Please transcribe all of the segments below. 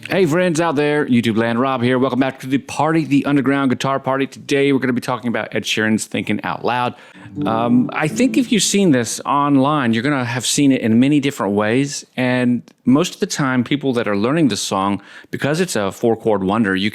Hey friends out there, YouTube land, Rob here. Welcome back to the party, the underground guitar party. Today we're going to be talking about Ed Sheeran's Thinking Out Loud. I think if you've seen this online, you're going to have seen it in many different ways. And most of the time, people that are learning this song, because it's a 4-chord wonder, you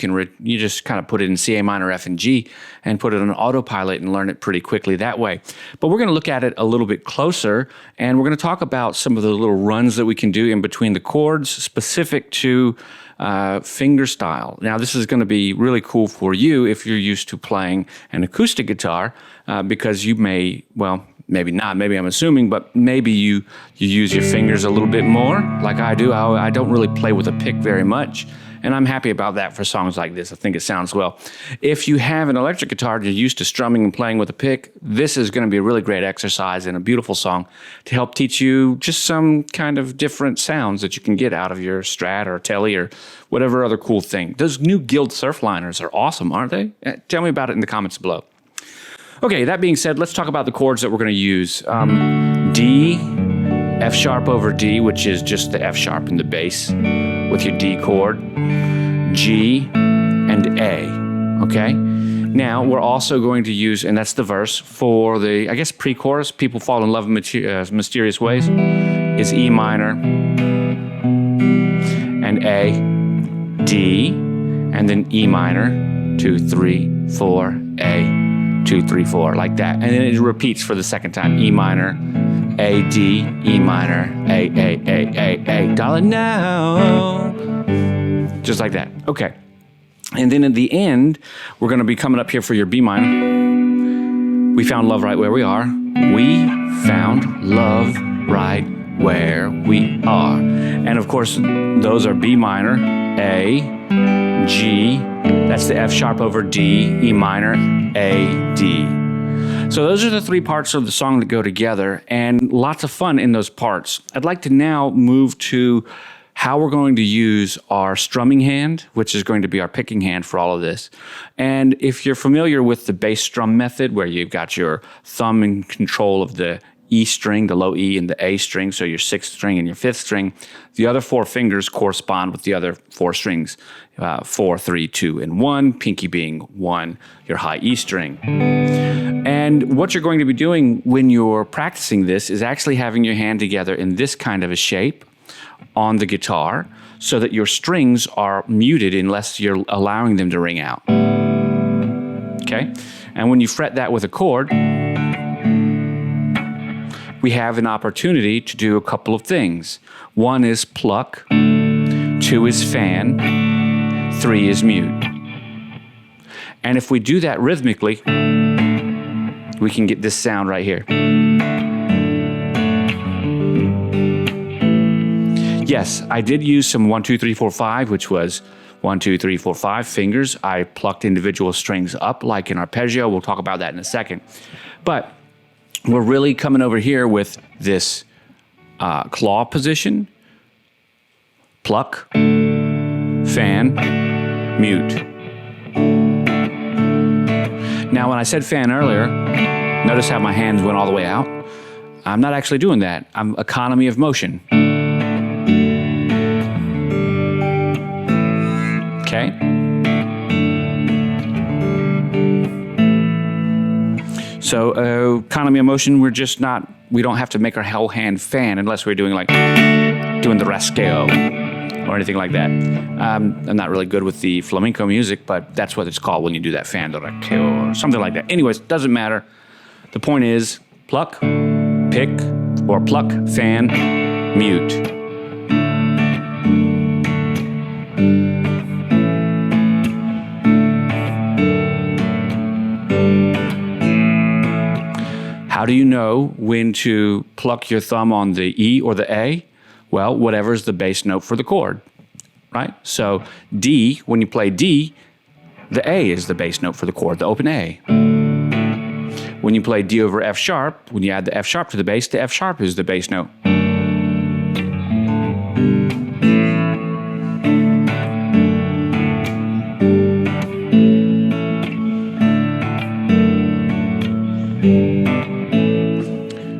just kind of put it in C, A minor, F, and G, and put it on autopilot and learn it pretty quickly that way. But we're going to look at it a little bit closer, and we're going to talk about some of the little runs that we can do in between the chords specific to fingerstyle. Now, this is going to be really cool for you if you're used to playing an acoustic guitar, because you may, well, maybe not, maybe I'm assuming, but maybe you use your fingers a little bit more, like I do. I don't really play with a pick very much, and I'm happy about that for songs like this. I think it sounds well. If you have an electric guitar, you're used to strumming and playing with a pick, this is going to be a really great exercise and a beautiful song to help teach you just some kind of different sounds that you can get out of your Strat or Tele or whatever other cool thing. Those new Guild Surfliners are awesome, aren't they? Tell me about it in the comments below. Okay, that being said, let's talk about the chords that we're going to use. D, F sharp over D, which is just the F sharp in the bass with your D chord, G, and A, okay? Now, we're also going to use, and that's the verse, for the, I guess, pre-chorus, People Fall in Love in Mysterious Ways, is E minor, and A, D, and then E minor, 2, 3, 4, A, 2, 3, 4, like that. And then it repeats for the second time, E minor, A, D, E minor, A, darling now. Just like that. Okay. And then at the end, we're going to be coming up here for your B minor. We found love right where we are. We found love right where we are. And of course, those are B minor, A, G, that's the F sharp over D, E minor, A, D. So those are the three parts of the song that go together, and lots of fun in those parts. I'd like to now move to how we're going to use our strumming hand, which is going to be our picking hand for all of this. And if you're familiar with the bass strum method, where you've got your thumb in control of the E string, the low E, and the A string, so your 6th string and your 5th string, the other 4 fingers correspond with the other 4 strings, 4, 3, 2, and 1, pinky being 1, your high E string. And what you're going to be doing when you're practicing this is actually having your hand together in this kind of a shape on the guitar so that your strings are muted unless you're allowing them to ring out. Okay? And when you fret that with a chord, we have an opportunity to do a couple of things. 1 is pluck, 2 is fan, 3 is mute. And if we do that rhythmically, we can get this sound right here. Yes, I did use some 1, 2, 3, 4, 5, which was 1, 2, 3, 4, 5 fingers. I plucked individual strings up like in Arpeggio. We'll talk about that in a second. But we're really coming over here with this claw position, pluck, fan, mute. Now, when I said fan earlier, notice how my hands went all the way out. I'm not actually doing that. I'm economy of motion. Okay? So economy of motion, we don't have to make our whole hand fan unless we're doing the rascao or anything like that. I'm not really good with the flamenco music, but that's what it's called when you do that fan, the rascao or something like that. Anyways, doesn't matter. The point is pluck, pick, or pluck, fan, mute. How do you know when to pluck your thumb on the E or the A? Well, whatever's the bass note for the chord, right? So D, when you play D, the A is the bass note for the chord, the open A. When you play D over F sharp, when you add the F sharp to the F sharp is the bass note.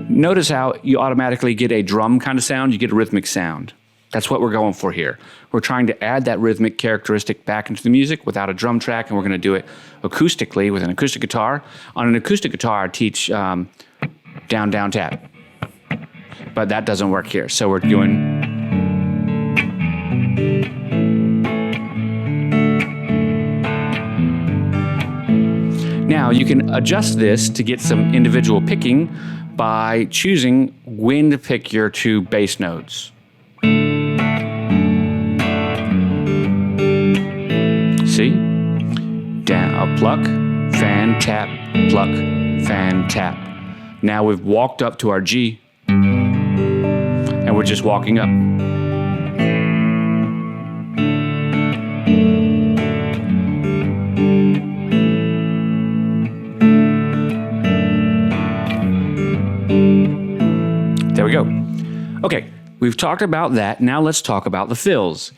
Notice how you automatically get a drum kind of sound, you get a rhythmic sound. That's what we're going for here. We're trying to add that rhythmic characteristic back into the music without a drum track, and we're going to do it acoustically with an acoustic guitar. On an acoustic guitar, I teach down, down, tap. But that doesn't work here. So we're doing... Now, you can adjust this to get some individual picking by choosing when to pick your 2 bass notes. See? Down, a pluck, fan, tap, pluck, fan, tap. Now we've walked up to our G, and we're just walking up. There we go. Okay, we've talked about that. Now let's talk about the fills.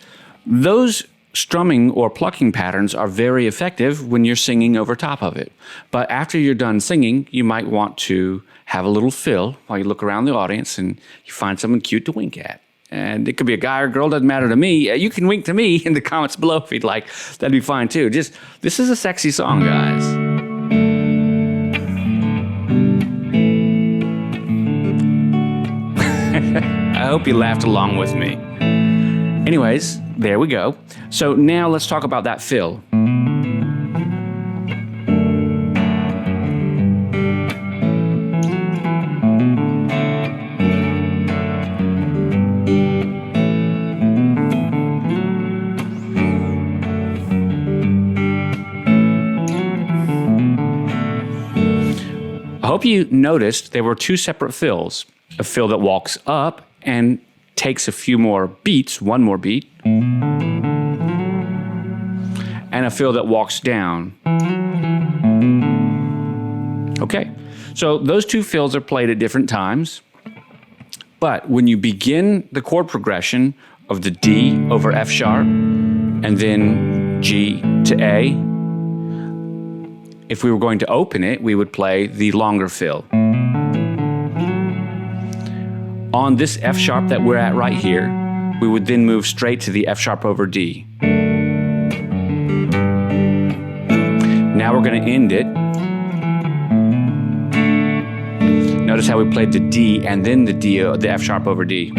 Those strumming or plucking patterns are very effective when you're singing over top of it. But after you're done singing, you might want to have a little fill while you look around the audience and you find someone cute to wink at. And it could be a guy or girl, doesn't matter to me. You can wink to me in the comments below if you'd like. That'd be fine too. Just, this is a sexy song, guys. I hope you laughed along with me. Anyways, there we go. So now let's talk about that fill. I hope you noticed there were 2 separate fills. A fill that walks up and takes a few more beats, 1 more beat, and a fill that walks down. Okay, so those 2 fills are played at different times, but when you begin the chord progression of the D over F sharp and then G to A, if we were going to open it, we would play the longer fill. On this F sharp that we're at right here, we would then move straight to the F sharp over D. Now we're going to end it. Notice how we played the D and then the F sharp over D.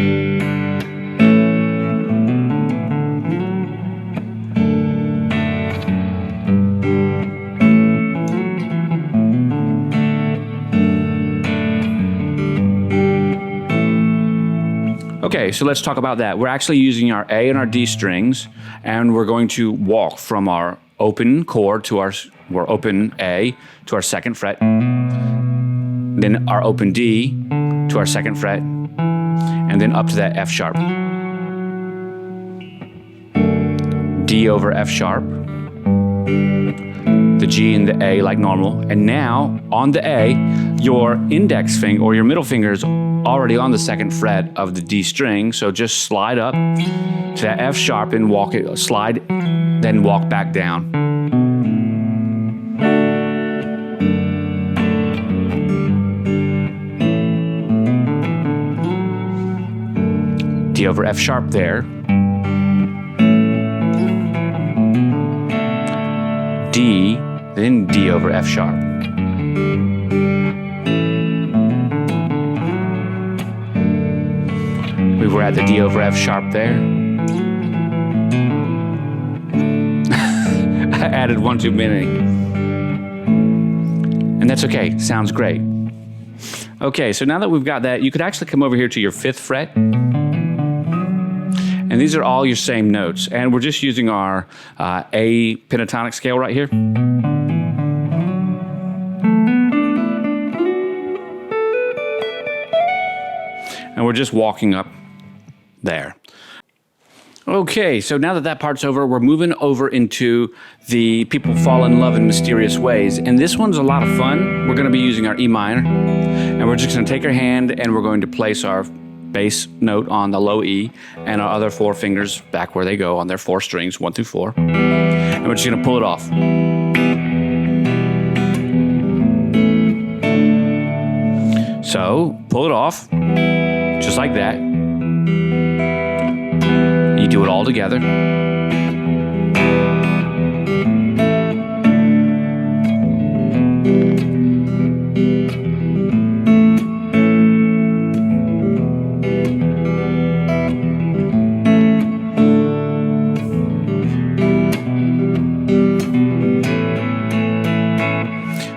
Okay, so let's talk about that. We're actually using our A and our D strings, and we're going to walk from our open chord to our open A to our 2nd fret, then our open D to our 2nd fret, and then up to that F sharp. D over F sharp, the G and the A like normal, and now on the A, your index finger or your middle finger is already on the 2nd fret of the D string, so just slide up to that F sharp and walk it, slide, then walk back down. D over F sharp there. D, then D over F sharp. We were at the D over F sharp there. I added 1 too many. And that's okay, sounds great. Okay, so now that we've got that, you could actually come over here to your 5th fret. And these are all your same notes. And we're just using our A pentatonic scale right here. And we're just walking up there. Okay, so now that that part's over, we're moving over into the People Fall in Love in Mysterious Ways. And this one's a lot of fun. We're going to be using our E minor. And we're just going to take our hand and we're going to place our bass note on the low E and our other 4 fingers back where they go on their 4 strings, 1 through 4. And we're just going to pull it off. So, pull it off, just like that. you do it all together.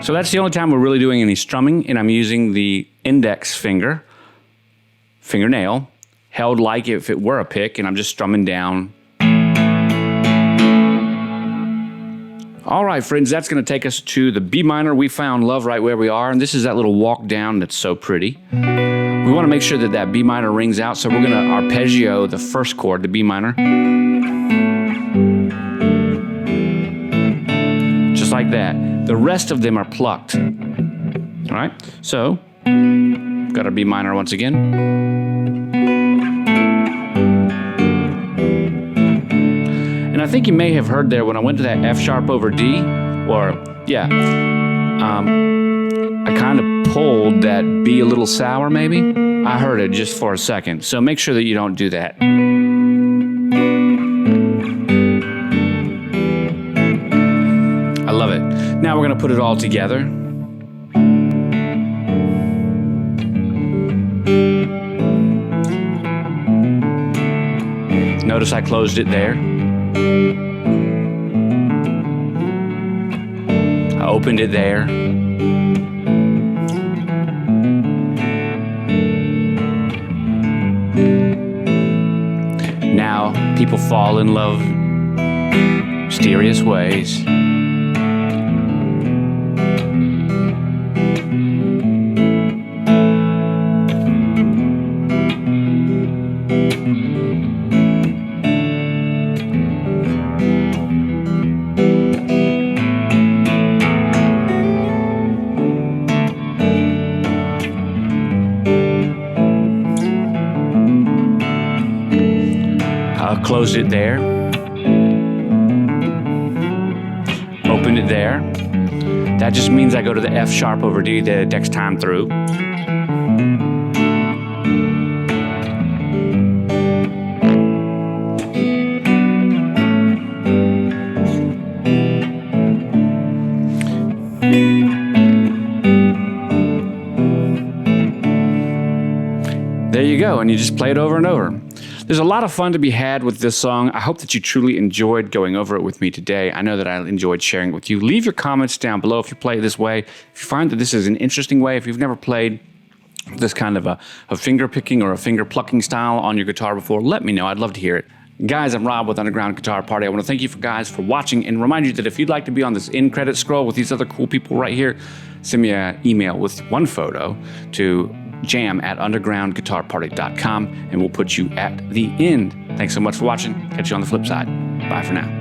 So that's the only time we're really doing any strumming, and I'm using the index fingernail, held like if it were a pick, and I'm just strumming down. All right, friends, that's going to take us to the B minor. We found love right where we are, and this is that little walk down that's so pretty. We want to make sure that that B minor rings out, so we're going to arpeggio the first chord, the B minor. Just like that. The rest of them are plucked. All right, so got our B minor once again. And I think you may have heard there when I went to that F sharp over D, I kind of pulled that B a little sour maybe. I heard it just for a second, so make sure that you don't do that. I love it. Now we're going to put it all together. Notice I closed it there. I opened it there. Now people fall in love mysterious ways. Closed it there. Opened it there. That just means I go to the F sharp over D the next time through. There you go, and you just play it over and over. There's a lot of fun to be had with this song. I hope that you truly enjoyed going over it with me today. I know that I enjoyed sharing it with you. Leave your comments down below if you play it this way. If you find that this is an interesting way, if you've never played this kind of a finger picking or a finger plucking style on your guitar before, let me know. I'd love to hear it. Guys, I'm Rob with Underground Guitar Party. I want to thank you guys for watching and remind you that if you'd like to be on this end credit scroll with these other cool people right here, send me an email with one photo to jam@undergroundguitarparty.com, and we'll put you at the end. Thanks so much for watching. Catch you on the flip side. Bye for now.